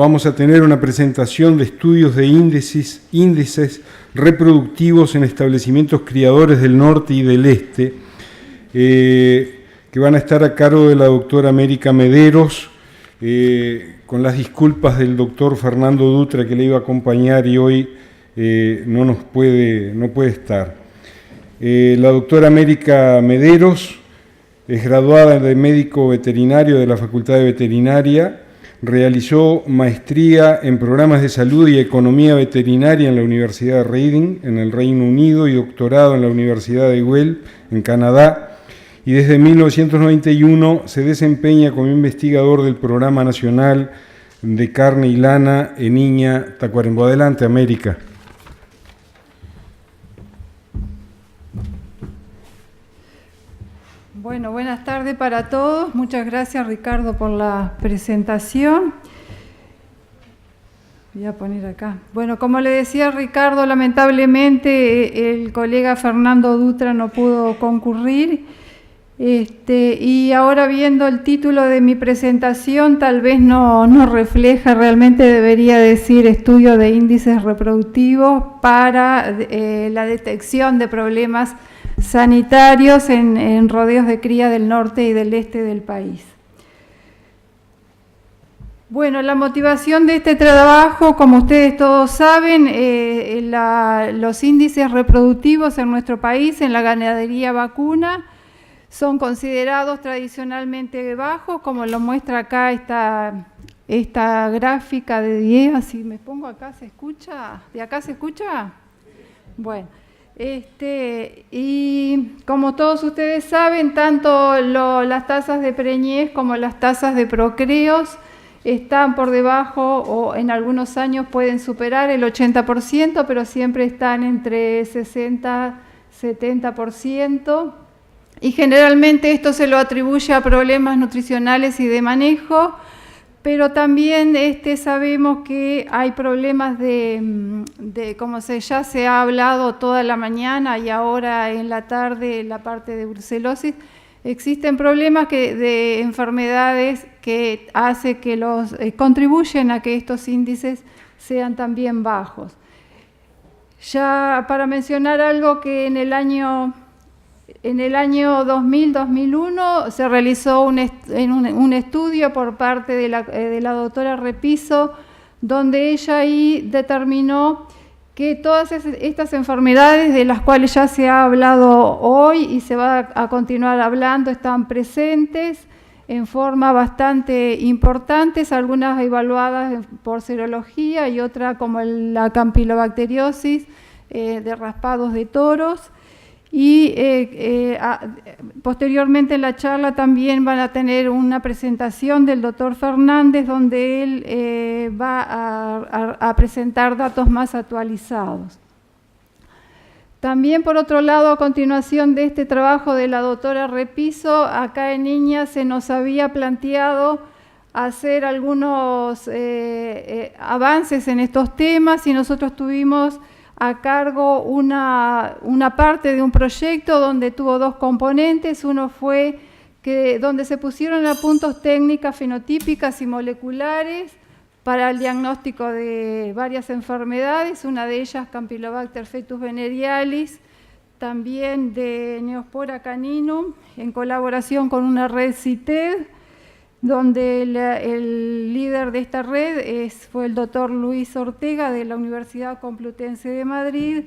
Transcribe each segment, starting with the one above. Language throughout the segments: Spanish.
vamos a tener una presentación de estudios de índices reproductivos en establecimientos criadores del norte y del este, que van a estar a cargo de la doctora América Mederos, con las disculpas del doctor Fernando Dutra, que le iba a acompañar y hoy no puede estar. La doctora América Mederos es graduada de médico veterinario de la Facultad de Veterinaria, realizó maestría en programas de salud y economía veterinaria en la Universidad de Reading, en el Reino Unido, y doctorado en la Universidad de Guelph, en Canadá, y desde 1991 se desempeña como investigador del Programa Nacional de Carne y Lana en Iña, Tacuarembó. Adelante, América. Bueno, buenas tardes para todos. Muchas gracias, Ricardo, por la presentación. Voy a poner acá. Bueno, como le decía Ricardo, lamentablemente el colega Fernando Dutra no pudo concurrir. Y ahora, viendo el título de mi presentación, tal vez no refleja, realmente debería decir estudio de índices reproductivos para la detección de problemas sanitarios en rodeos de cría del norte y del este del país. Bueno, la motivación de este trabajo, como ustedes todos saben, los índices reproductivos en nuestro país, en la ganadería vacuna, son considerados tradicionalmente bajos, como lo muestra acá esta gráfica de 10. Si me pongo acá, ¿se escucha? ¿De acá se escucha? Bueno. Y como todos ustedes saben, tanto las tasas de preñez como las tasas de procreos están por debajo, o en algunos años pueden superar el 80%, pero siempre están entre 60 y 70%. Y generalmente esto se lo atribuye a problemas nutricionales y de manejo, pero también sabemos que hay problemas como ya se ha hablado toda la mañana y ahora en la tarde, la parte de brucelosis, existen problemas de enfermedades que contribuyen a que estos índices sean también bajos. Ya para mencionar algo, que en el año 2000-2001 se realizó un estudio por parte de la doctora Repiso, donde ella ahí determinó que todas estas enfermedades de las cuales ya se ha hablado hoy y se va a continuar hablando están presentes en forma bastante importante, algunas evaluadas por serología y otras como la campilobacteriosis de raspados de toros. Y posteriormente en la charla también van a tener una presentación del doctor Fernández, donde él va a presentar datos más actualizados. También, por otro lado, a continuación de este trabajo de la doctora Repiso, acá en Iña se nos había planteado hacer algunos avances en estos temas, y nosotros tuvimos a cargo una parte de un proyecto donde tuvo dos componentes. Uno fue donde se pusieron a punto técnicas fenotípicas y moleculares para el diagnóstico de varias enfermedades, una de ellas Campylobacter fetus venerealis, también de Neospora caninum, en colaboración con una red CITED, donde el líder de esta red fue el doctor Luis Ortega de la Universidad Complutense de Madrid,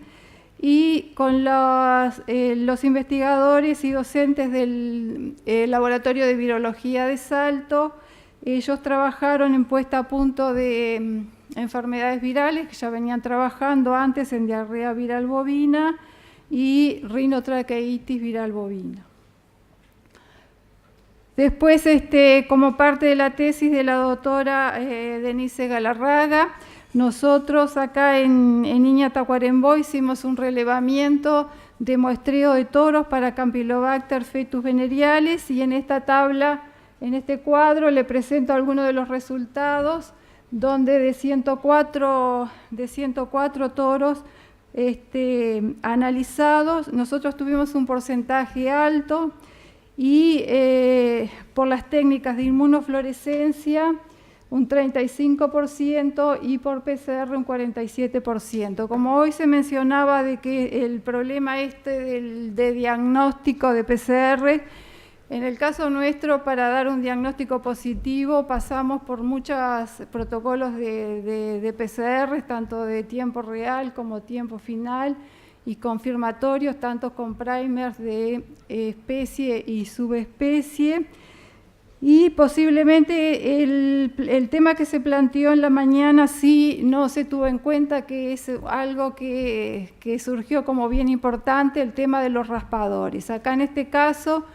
y con los investigadores y docentes del Laboratorio de Virología de Salto. Ellos trabajaron en puesta a punto de enfermedades virales que ya venían trabajando antes en diarrea viral bovina y rinotraqueitis viral bovina. Después, como parte de la tesis de la doctora Denise Galarraga, nosotros acá en Iña, Tacuarembó, hicimos un relevamiento de muestreo de toros para Campylobacter fetus venerealis, y en esta tabla, en este cuadro, le presento algunos de los resultados, donde de 104 toros analizados, nosotros tuvimos un porcentaje alto, y por las técnicas de inmunofluorescencia, un 35% y por PCR un 47%. Como hoy se mencionaba de que el problema de diagnóstico de PCR, en el caso nuestro, para dar un diagnóstico positivo pasamos por muchos protocolos de PCR, tanto de tiempo real como tiempo final, y confirmatorios, tanto con primers de especie y subespecie. Y posiblemente el tema que se planteó en la mañana sí no se tuvo en cuenta, que es algo que surgió como bien importante, el tema de los raspadores. Acá en este caso,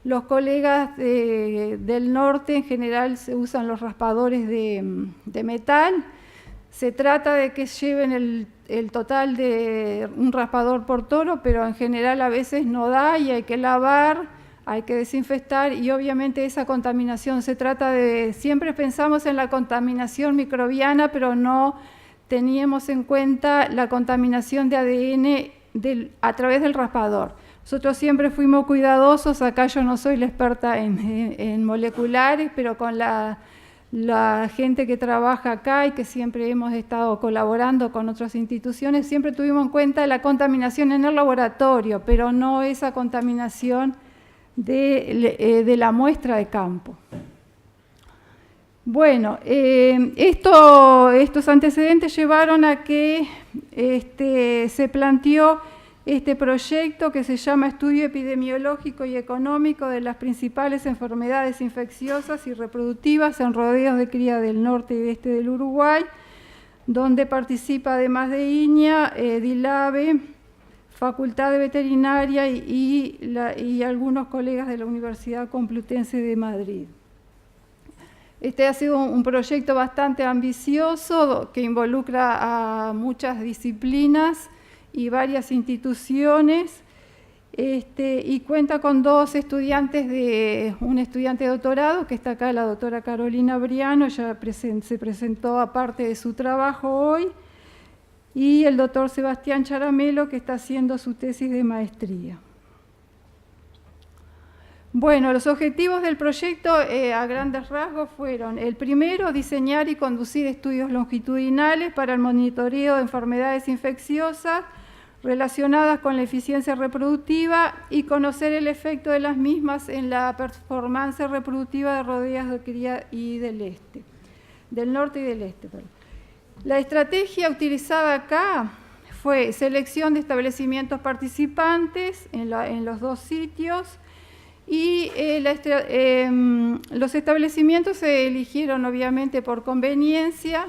los colegas del norte en general se usan los raspadores de metal. Se trata de que lleven el total de un raspador por toro, pero en general a veces no da y hay que lavar, hay que desinfectar, y obviamente esa contaminación se trata de, siempre pensamos en la contaminación microbiana, pero no teníamos en cuenta la contaminación de ADN a través del raspador. Nosotros siempre fuimos cuidadosos, acá yo no soy la experta en moleculares, pero con la gente que trabaja acá y que siempre hemos estado colaborando con otras instituciones, siempre tuvimos en cuenta la contaminación en el laboratorio, pero no esa contaminación de la muestra de campo. Bueno, estos antecedentes llevaron a que se planteó este proyecto que se llama Estudio Epidemiológico y Económico de las principales enfermedades infecciosas y reproductivas en rodeos de cría del norte y este del Uruguay, donde participa además de INIA, DILABE, Facultad de Veterinaria y algunos colegas de la Universidad Complutense de Madrid. Este ha sido un proyecto bastante ambicioso que involucra a muchas disciplinas y varias instituciones, y cuenta con dos estudiantes, un estudiante de doctorado, que está acá, la doctora Carolina Briano, ya se presentó aparte de su trabajo hoy, y el doctor Sebastián Charamelo, que está haciendo su tesis de maestría. Bueno, los objetivos del proyecto a grandes rasgos fueron: el primero, diseñar y conducir estudios longitudinales para el monitoreo de enfermedades infecciosas relacionadas con la eficiencia reproductiva y conocer el efecto de las mismas en la performance reproductiva de rodeos de cría y del norte y del este. Perdón. La estrategia utilizada acá fue selección de establecimientos participantes en los dos sitios, y los establecimientos se eligieron obviamente por conveniencia.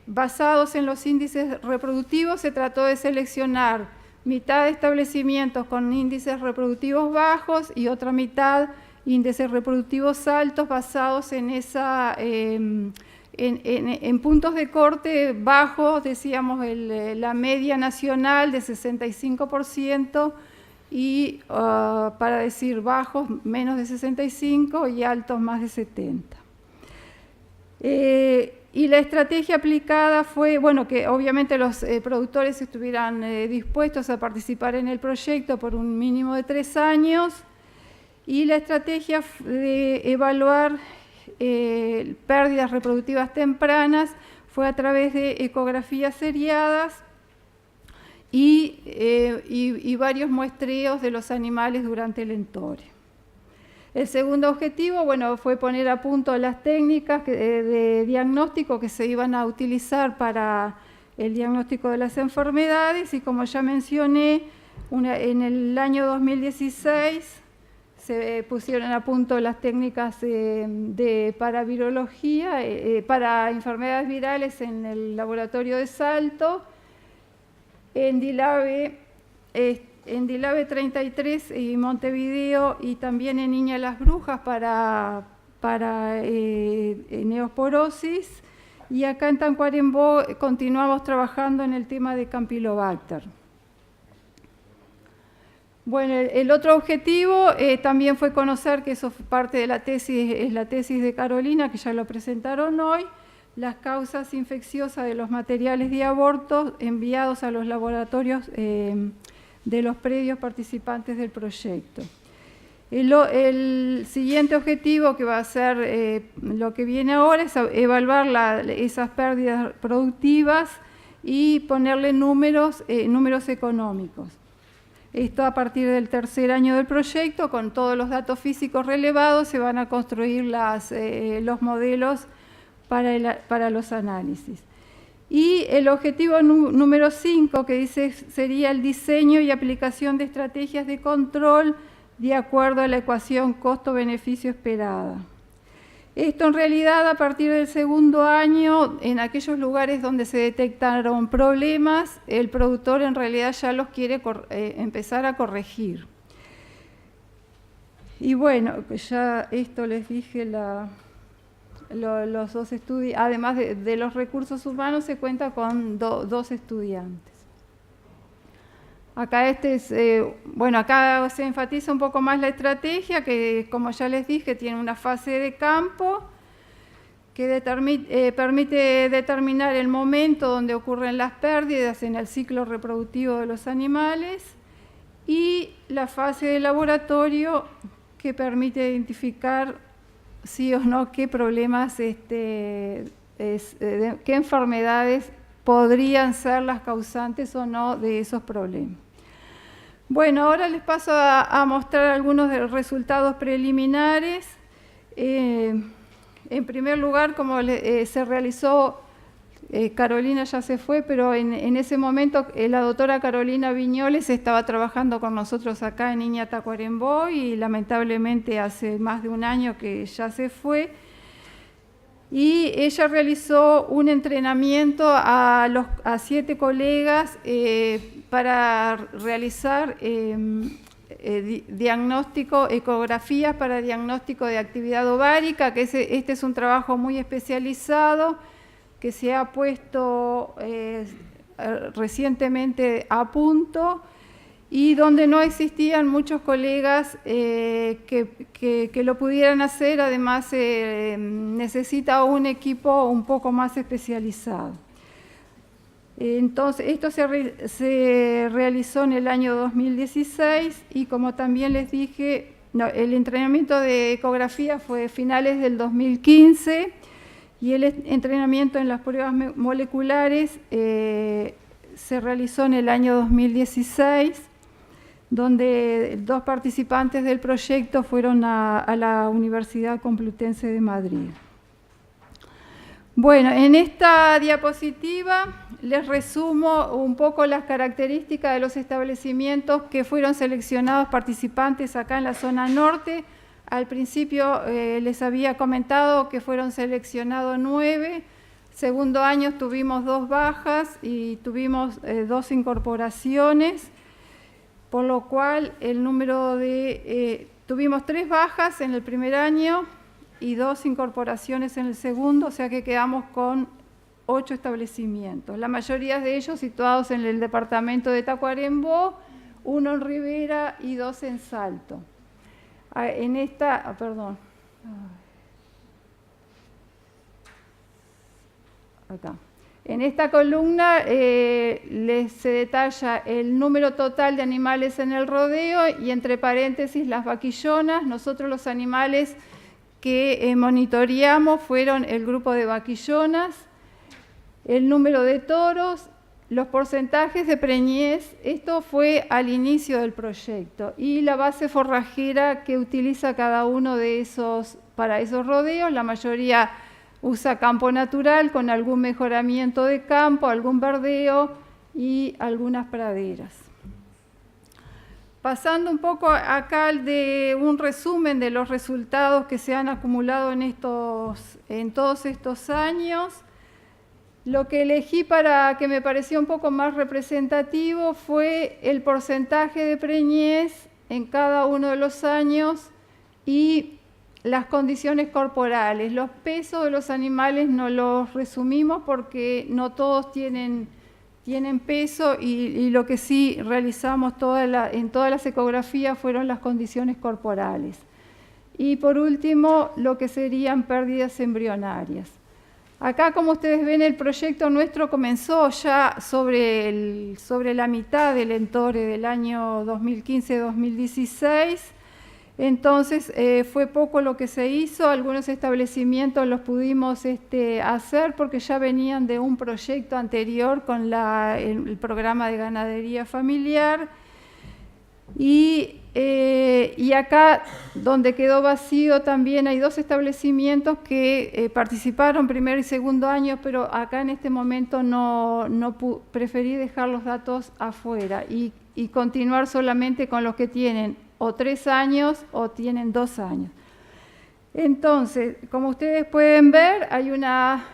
Basados en los índices reproductivos, se trató de seleccionar mitad de establecimientos con índices reproductivos bajos y otra mitad índices reproductivos altos, basados en en puntos de corte bajos, decíamos la media nacional de 65%, y para decir bajos menos de 65 y altos más de 70. Y la estrategia aplicada fue, bueno, que obviamente los productores estuvieran dispuestos a participar en el proyecto por un mínimo de 3 años, y la estrategia de evaluar pérdidas reproductivas tempranas fue a través de ecografías seriadas y varios muestreos de los animales durante el entore. El segundo objetivo, bueno, fue poner a punto las técnicas de diagnóstico que se iban a utilizar para el diagnóstico de las enfermedades, y como ya mencioné, en el año 2016 se pusieron a punto las técnicas para virología, para enfermedades virales en el laboratorio de Salto, en DILABE 33 y Montevideo, y también en Niña Las Brujas para neosporosis, y acá en Tacuarembó continuamos trabajando en el tema de Campylobacter. Bueno, el otro objetivo también fue conocer, que eso fue parte de la tesis, es la tesis de Carolina, que ya lo presentaron hoy, las causas infecciosas de los materiales de aborto enviados a los laboratorios de los predios participantes del proyecto. El siguiente objetivo, que va a ser lo que viene ahora, es evaluar esas pérdidas productivas y ponerle números económicos. Esto a partir del tercer año del proyecto, con todos los datos físicos relevados, se van a construir los modelos para los análisis. Y el objetivo número 5, que dice sería el diseño y aplicación de estrategias de control de acuerdo a la ecuación costo-beneficio esperada. Esto en realidad a partir del segundo año, en aquellos lugares donde se detectaron problemas, el productor en realidad ya los quiere empezar a corregir. Y bueno, ya esto les dije, los dos estudios, además de los recursos humanos, se cuenta con dos estudiantes. Acá acá se enfatiza un poco más la estrategia, que como ya les dije, tiene una fase de campo que permite determinar el momento donde ocurren las pérdidas en el ciclo reproductivo de los animales, y la fase de laboratorio, que permite identificar sí o no qué problemas, qué enfermedades podrían ser las causantes o no de esos problemas. Bueno, ahora les paso a mostrar algunos de los resultados preliminares. En primer lugar, como se realizó, Carolina ya se fue, pero en ese momento la doctora Carolina Viñoles estaba trabajando con nosotros acá en Niña Tacuarembó, y lamentablemente hace más de un año que ya se fue. Y ella realizó un entrenamiento a 7 colegas para realizar ecografías para diagnóstico de actividad ovárica, que este es un trabajo muy especializado que se ha puesto recientemente a punto, y donde no existían muchos colegas que lo pudieran hacer. Además, necesita un equipo un poco más especializado. Entonces, esto se realizó en el año 2016, y como también les dije, el entrenamiento de ecografía fue finales del 2015, y el entrenamiento en las pruebas moleculares se realizó en el año 2016, donde 2 participantes del proyecto fueron a la Universidad Complutense de Madrid. Bueno, en esta diapositiva les resumo un poco las características de los establecimientos que fueron seleccionados participantes acá en la zona norte. Al principio les había comentado que fueron seleccionados 9. Segundo año tuvimos 2 bajas y tuvimos 2 incorporaciones, por lo cual el número tuvimos 3 bajas en el primer año y 2 incorporaciones en el segundo, o sea que quedamos con 8 establecimientos, la mayoría de ellos situados en el departamento de Tacuarembó, 1 en Rivera y 2 en Salto. En esta, acá. En esta columna se detalla el número total de animales en el rodeo, y entre paréntesis las vaquillonas. Nosotros los animales que monitoreamos fueron el grupo de vaquillonas, el número de toros, los porcentajes de preñez. Esto fue al inicio del proyecto, y la base forrajera que utiliza cada uno de esos para esos rodeos. La mayoría usa campo natural con algún mejoramiento de campo, algún verdeo y algunas praderas. Pasando un poco acá de un resumen de los resultados que se han acumulado en todos estos años, lo que elegí para que me parecía un poco más representativo fue el porcentaje de preñez en cada uno de los años y las condiciones corporales. Los pesos de los animales no los resumimos porque no todos tienen peso, y lo que sí realizamos en todas las ecografías fueron las condiciones corporales. Y por último, lo que serían pérdidas embrionarias. Acá, como ustedes ven, el proyecto nuestro comenzó ya sobre la mitad del ENTORE del año 2015-2016. Entonces fue poco lo que se hizo, algunos establecimientos los pudimos hacer porque ya venían de un proyecto anterior con el programa de ganadería familiar. Y acá, donde quedó vacío, también hay 2 establecimientos que participaron primer y segundo año, pero acá en este momento preferí dejar los datos afuera y continuar solamente con los que tienen o 3 años o tienen 2 años. Entonces, como ustedes pueden ver, hay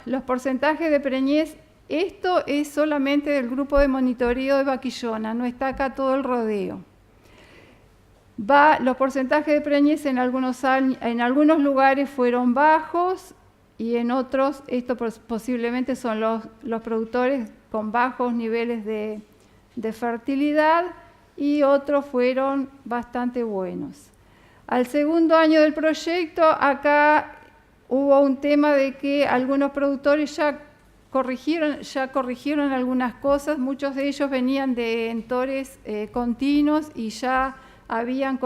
los porcentajes de preñez. Esto es solamente del grupo de monitoreo de Vaquillona, no está acá todo el rodeo. Los porcentajes de preñez en algunos lugares fueron bajos y en otros, esto posiblemente son los productores con bajos niveles de fertilidad, y otros fueron bastante buenos. Al segundo año del proyecto, acá hubo un tema de que algunos productores ya corrigieron algunas cosas. Muchos de ellos venían de entores continuos y ya habían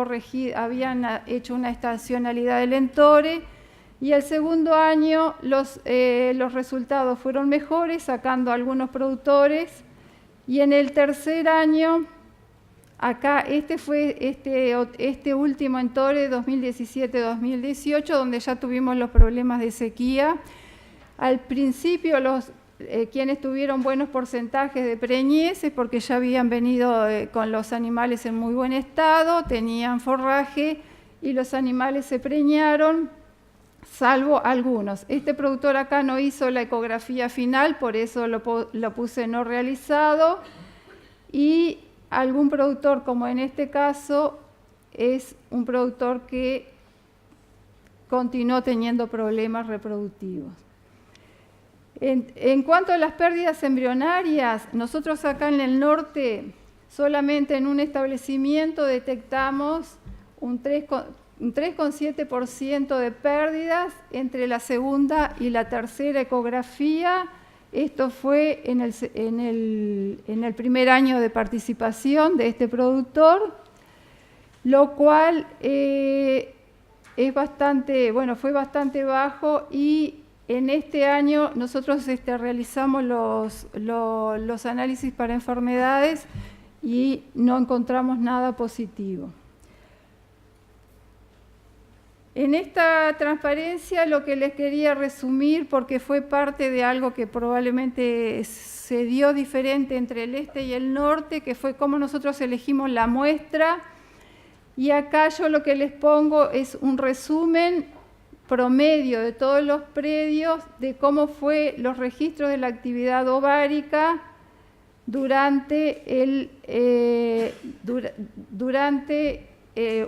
hecho una estacionalidad del entore, y el segundo año los resultados fueron mejores, sacando algunos productores, y en el tercer año, acá fue este último entore 2017-2018, donde ya tuvimos los problemas de sequía. Al principio quienes tuvieron buenos porcentajes de preñez es porque ya habían venido con los animales en muy buen estado, tenían forraje y los animales se preñaron, salvo algunos. Este productor acá no hizo la ecografía final, por eso lo puse no realizado, y algún productor, como en este caso, es un productor que continuó teniendo problemas reproductivos. En cuanto a las pérdidas embrionarias, nosotros acá en el norte, solamente en un establecimiento detectamos un 3,7% de pérdidas entre la segunda y la tercera ecografía. Esto fue en el primer año de participación de este productor, lo cual fue bastante bajo, y en este año nosotros realizamos los análisis para enfermedades y no encontramos nada positivo. En esta transparencia lo que les quería resumir, porque fue parte de algo que probablemente se dio diferente entre el este y el norte, que fue cómo nosotros elegimos la muestra, y acá yo lo que les pongo es un resumen promedio de todos los predios de cómo fue los registros de la actividad ovárica durante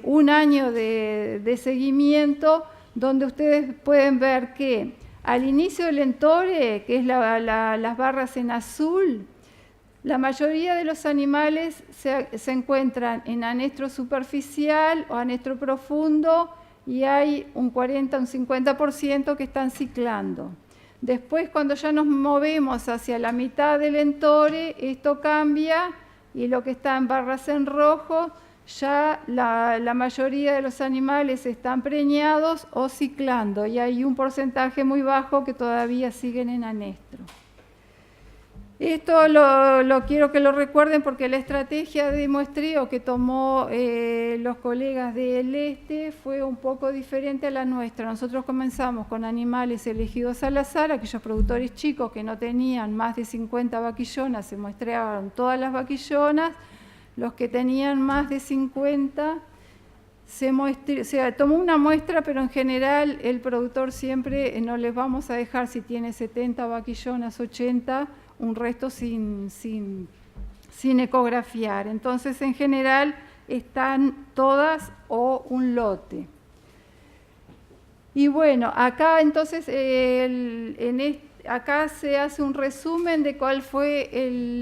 un año de seguimiento, donde ustedes pueden ver que al inicio del entore, que es las barras en azul, la mayoría de los animales se encuentran en anestro superficial o anestro profundo, y hay un 40 o un 50% que están ciclando. Después, cuando ya nos movemos hacia la mitad del entore, esto cambia, y lo que está en barras en rojo, ya la mayoría de los animales están preñados o ciclando, y hay un porcentaje muy bajo que todavía siguen en anestro. Esto lo quiero que lo recuerden, porque la estrategia de muestreo que tomó los colegas del este fue un poco diferente a la nuestra. Nosotros comenzamos con animales elegidos al azar, aquellos productores chicos que no tenían más de 50 vaquillonas, se muestreaban todas las vaquillonas. Los que tenían más de 50 se tomó una muestra, pero en general el productor siempre no les vamos a dejar, si tiene 70 vaquillonas, 80, un resto sin ecografiar. Entonces, en general, están todas o un lote. Y bueno, acá entonces, acá se hace un resumen de cuál fue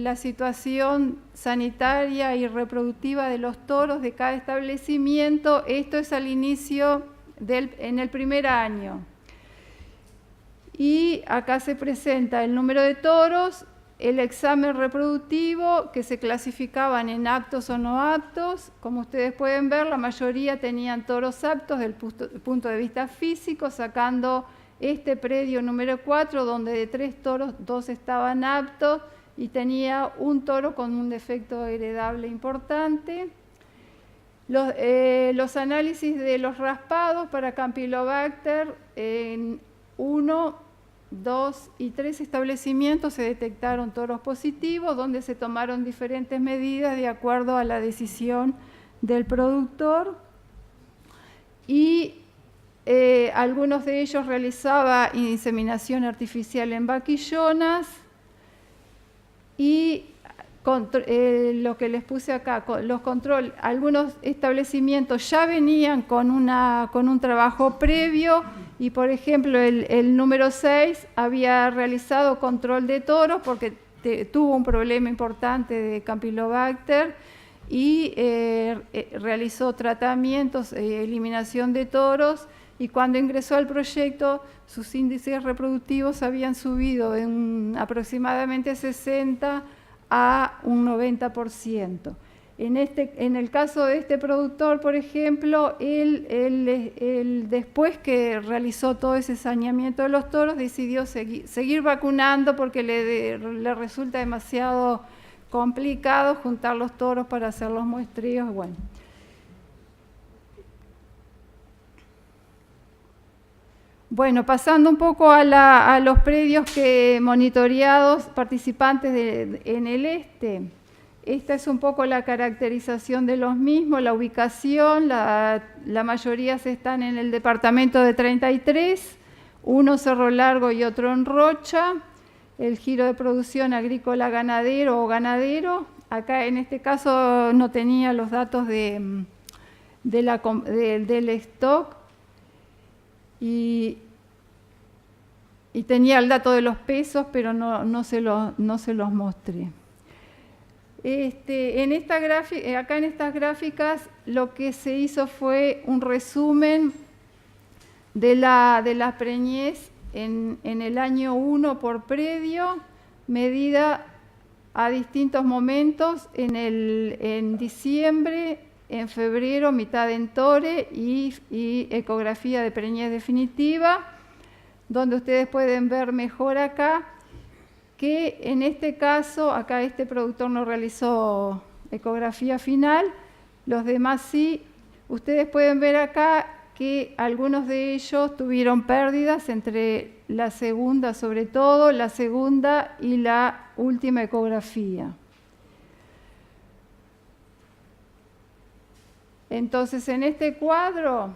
la situación sanitaria y reproductiva de los toros de cada establecimiento. Esto es al inicio en el primer año. Y acá se presenta el número de toros el examen reproductivo, que se clasificaban en aptos o no aptos. Como ustedes pueden ver, la mayoría tenían toros aptos desde el punto de vista físico, sacando este predio número 4, donde de 3 toros, 2 estaban aptos y tenía un toro con un defecto heredable importante. Los análisis de los raspados para Campylobacter en 1, 2 y 3 establecimientos se detectaron toros positivos, donde se tomaron diferentes medidas de acuerdo a la decisión del productor. Y algunos de ellos realizaba inseminación artificial en vaquillonas y lo que les puse acá, los controles, algunos establecimientos ya venían con un trabajo previo y, por ejemplo, el número 6 había realizado control de toros porque tuvo un problema importante de Campylobacter y realizó tratamientos, eliminación de toros, y cuando ingresó al proyecto sus índices reproductivos habían subido de aproximadamente 60 a un 90%. En el caso de este productor, por ejemplo, él después que realizó todo ese saneamiento de los toros, decidió seguir vacunando porque le resulta demasiado complicado juntar los toros para hacer los muestreos. Bueno, pasando un poco a los predios monitoreados participantes en el este. Esta es un poco la caracterización de los mismos, la ubicación. La mayoría están en el departamento de 33, uno Cerro Largo y otro en Rocha. El giro de producción agrícola ganadero o ganadero. Acá en este caso no tenía los datos del stock. Y tenía el dato de los pesos, pero no se los mostré. Acá en estas gráficas lo que se hizo fue un resumen de la preñez en el año 1 por predio, medida a distintos momentos en diciembre, en febrero, mitad en tore y ecografía de preñez definitiva, donde ustedes pueden ver mejor acá que en este caso, acá este productor no realizó ecografía final, los demás sí. Ustedes pueden ver acá que algunos de ellos tuvieron pérdidas entre la segunda, sobre todo, la segunda y la última ecografía. Entonces, en este cuadro,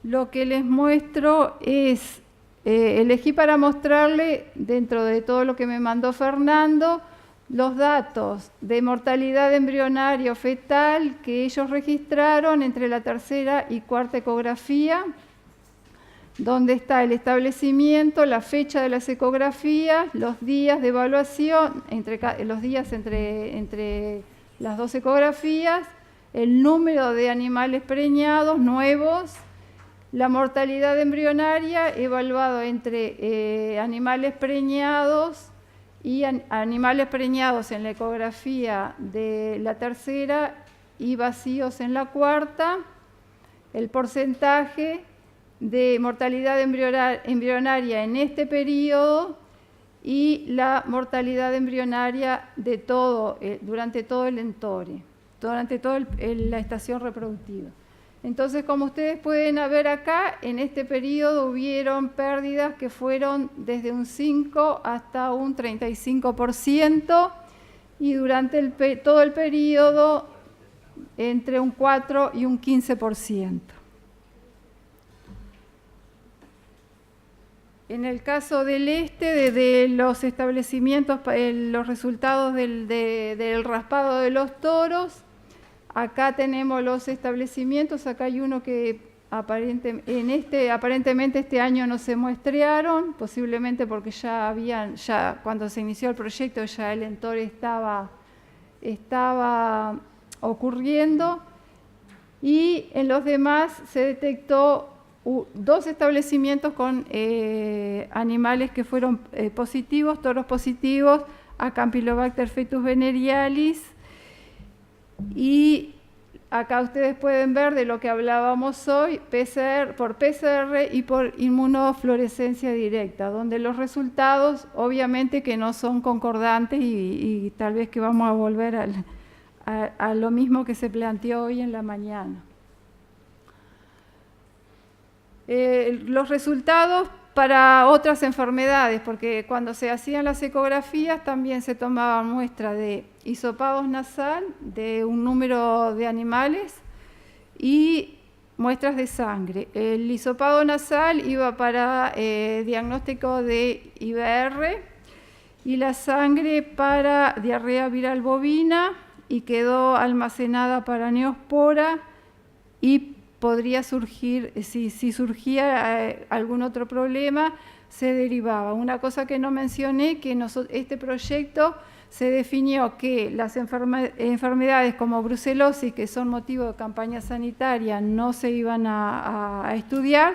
lo que les muestro es, elegí para mostrarle, dentro de todo lo que me mandó Fernando, los datos de mortalidad embrionaria o fetal que ellos registraron entre la tercera y cuarta ecografía, donde está el establecimiento, la fecha de las ecografías, los días de evaluación, los días entre las dos ecografías, el número de animales preñados nuevos, la mortalidad embrionaria evaluado entre animales preñados y animales preñados en la ecografía de la tercera y vacíos en la cuarta, el porcentaje de mortalidad embrionaria en este periodo y la mortalidad embrionaria de durante todo el entore, durante toda la estación reproductiva. Entonces, como ustedes pueden ver acá, en este periodo hubieron pérdidas que fueron desde un 5 hasta un 35% y durante todo el periodo entre un 4 y un 15%. En el caso del de los establecimientos, los resultados del raspado de los toros, acá tenemos los establecimientos, acá hay uno que aparentemente este año no se muestrearon, posiblemente porque ya cuando se inició el proyecto ya el entore estaba ocurriendo, y en los demás se detectó 2 establecimientos con animales que fueron positivos, toros positivos, a Campylobacter fetus venerealis. Y acá ustedes pueden ver de lo que hablábamos hoy, por PCR y por inmunofluorescencia directa, donde los resultados obviamente que no son concordantes y tal vez que vamos a volver a lo mismo que se planteó hoy en la mañana. Los resultados para otras enfermedades, porque cuando se hacían las ecografías también se tomaban muestras de hisopados nasal de un número de animales y muestras de sangre. El hisopado nasal iba para diagnóstico de IBR y la sangre para diarrea viral bovina y quedó almacenada para neospora y podría surgir, si surgía algún otro problema, se derivaba. Una cosa que no mencioné, que este proyecto se definió que las enfermedades como brucelosis, que son motivo de campaña sanitaria, no se iban a estudiar,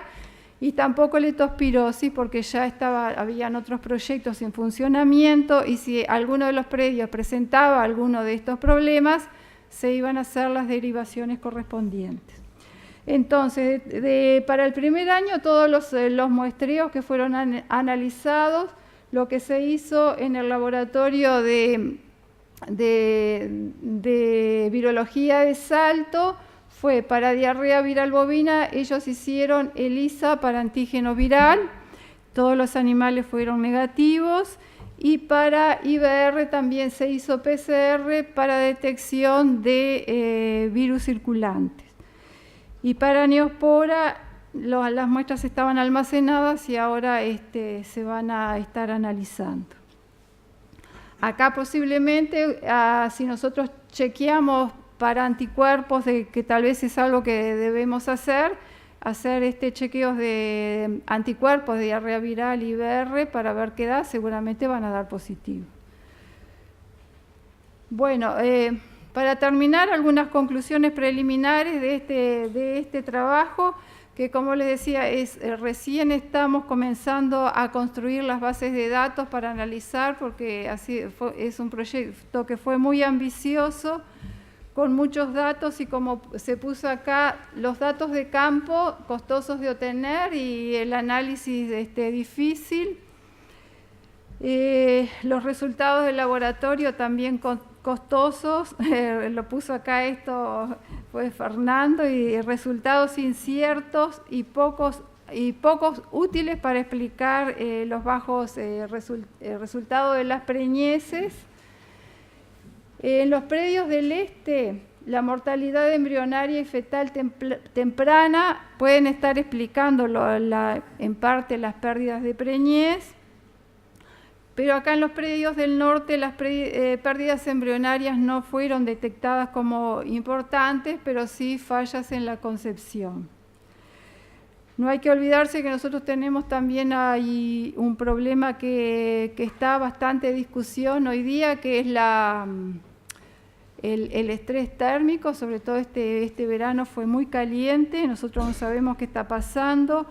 y tampoco leptospirosis, porque ya habían otros proyectos en funcionamiento, y si alguno de los predios presentaba alguno de estos problemas, se iban a hacer las derivaciones correspondientes. Entonces, para el primer año, todos los muestreos que fueron analizados, lo que se hizo en el laboratorio de virología de Salto fue para diarrea viral bovina, ellos hicieron ELISA para antígeno viral, todos los animales fueron negativos, y para IBR también se hizo PCR para detección de virus circulantes. Y para neospora las muestras estaban almacenadas y ahora se van a estar analizando. Acá posiblemente, si nosotros chequeamos para anticuerpos, que tal vez es algo que debemos hacer chequeos de anticuerpos de diarrea viral y IBR para ver qué da, seguramente van a dar positivo. Bueno, para terminar, algunas conclusiones preliminares de este trabajo, que como les decía, recién estamos comenzando a construir las bases de datos para analizar, porque es un proyecto que fue muy ambicioso, con muchos datos, y como se puso acá, los datos de campo costosos de obtener y el análisis difícil. Los resultados del laboratorio también costosos, lo puso acá esto fue Fernando, y resultados inciertos y pocos útiles para explicar los bajos resultados de las preñeces. En los predios del este, la mortalidad embrionaria y fetal temprana pueden estar explicando en parte las pérdidas de preñez, pero acá en los predios del norte las pérdidas embrionarias no fueron detectadas como importantes, pero sí fallas en la concepción. No hay que olvidarse que nosotros tenemos también ahí un problema que está bastante en discusión hoy día, que es el estrés térmico. Sobre todo este verano fue muy caliente, nosotros no sabemos qué está pasando.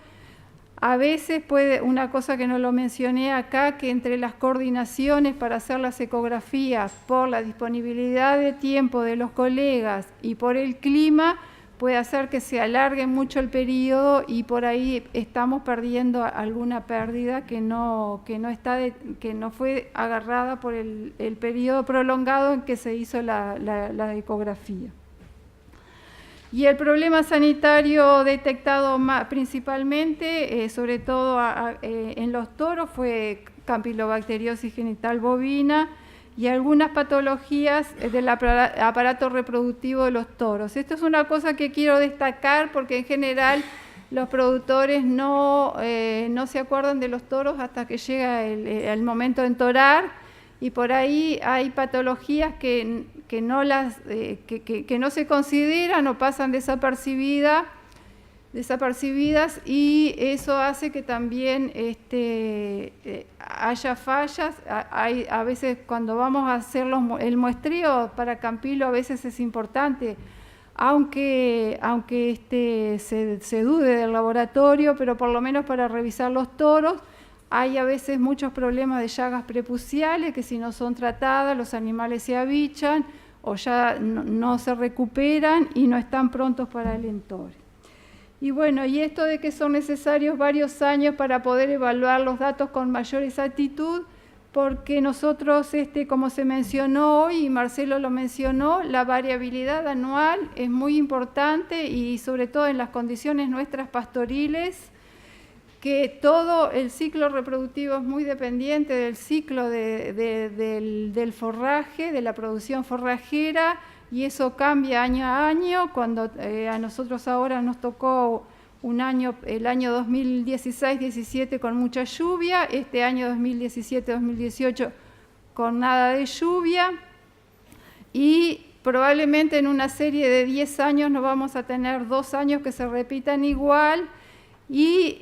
A veces una cosa que no lo mencioné acá, que entre las coordinaciones para hacer las ecografías, por la disponibilidad de tiempo de los colegas y por el clima, puede hacer que se alargue mucho el periodo, y por ahí estamos perdiendo alguna pérdida que no fue agarrada por el periodo prolongado en que se hizo la ecografía. Y el problema sanitario detectado principalmente, sobre todo en los toros, fue campylobacteriosis genital bovina y algunas patologías del aparato reproductivo de los toros. Esto es una cosa que quiero destacar, porque en general los productores no se acuerdan de los toros hasta que llega el momento de entorar, y por ahí hay patologías que no se consideran o pasan desapercibidas, y eso hace que también haya fallas. A veces cuando vamos a hacer el muestreo para Campilo, a veces es importante, aunque se dude del laboratorio, pero por lo menos para revisar los toros, Hay a veces muchos problemas de llagas prepuciales que si no son tratadas los animales se avichan o ya no se recuperan y no están prontos para el entore. Y bueno, y esto de que son necesarios varios años para poder evaluar los datos con mayor exactitud, porque nosotros, como se mencionó hoy, y Marcelo lo mencionó, la variabilidad anual es muy importante y sobre todo en las condiciones nuestras pastoriles, que todo el ciclo reproductivo es muy dependiente del ciclo del forraje, de la producción forrajera, y eso cambia año a año. Cuando a nosotros ahora nos tocó el año 2016-17 con mucha lluvia, este año 2017-2018 con nada de lluvia, y probablemente en una serie de 10 años no vamos a tener 2 años que se repitan igual, y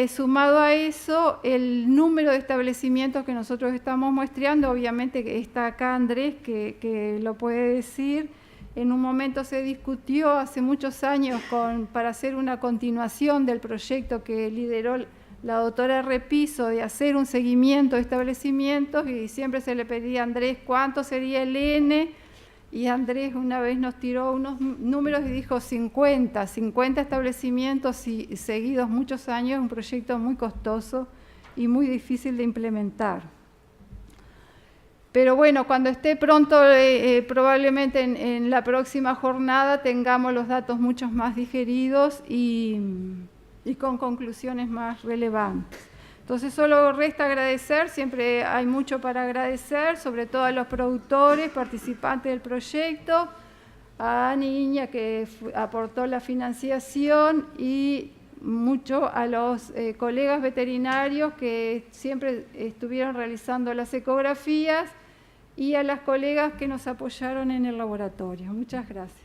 sumado a eso el número de establecimientos que nosotros estamos muestreando, obviamente que está acá Andrés que lo puede decir. En un momento se discutió hace muchos años para hacer una continuación del proyecto que lideró la doctora Repiso de hacer un seguimiento de establecimientos, y siempre se le pedía a Andrés cuánto sería el N, y Andrés una vez nos tiró unos números y dijo 50 establecimientos seguidos muchos años, un proyecto muy costoso y muy difícil de implementar. Pero bueno, cuando esté pronto, probablemente en la próxima jornada tengamos los datos mucho más digeridos y con conclusiones más relevantes. Entonces solo resta agradecer, siempre hay mucho para agradecer, sobre todo a los productores, participantes del proyecto, a Niña que aportó la financiación, y mucho a los colegas veterinarios que siempre estuvieron realizando las ecografías, y a las colegas que nos apoyaron en el laboratorio. Muchas gracias.